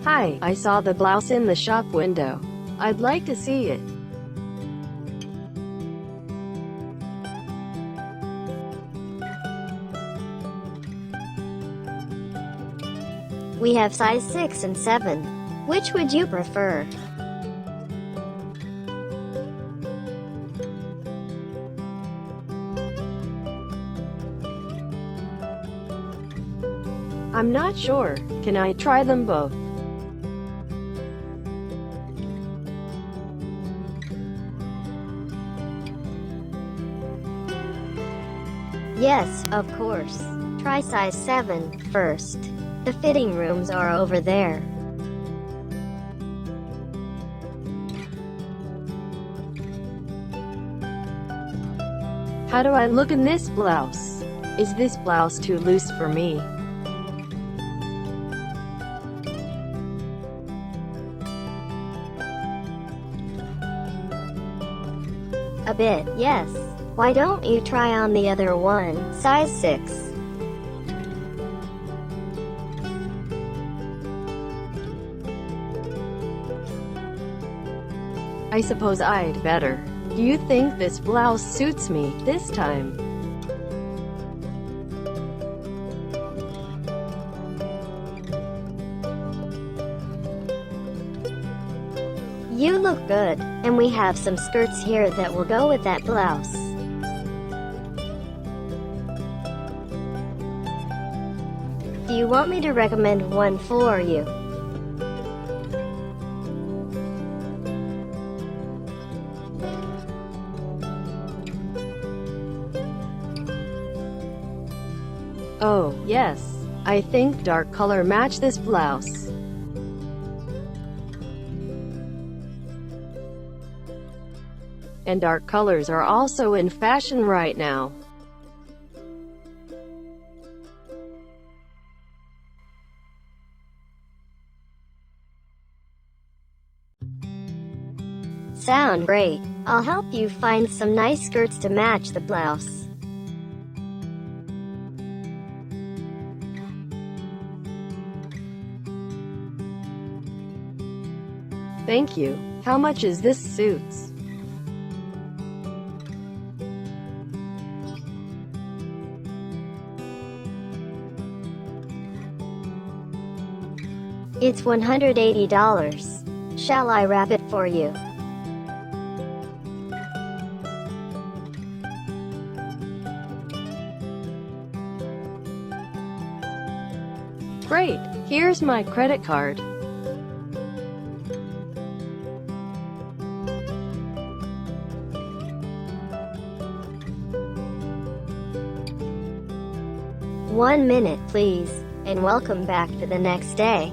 Hi, I saw the blouse in the shop window. I'd like to see it. We have size 6 and 7. Which would you prefer? I'm not sure. Can I try them both? Yes, of course. Try size 7 first. The fitting rooms are over there. How do I look in this blouse? Is this blouse too loose for me? A bit, yes. Why don't you try on the other one, size 6? I suppose I'd better. Do you think this blouse suits me this time? You look good, and we have some skirts here that will go with that blouse. Do you want me to recommend one for you? Oh, yes. I think dark color match this blouse. And dark colors are also in fashion right now. Sound great. I'll help you find some nice skirts to match the blouse. Thank you. How much is this suits? It's $180. Shall I wrap it for you? Great. Here's my credit card. One minute, please, and welcome back for the next day.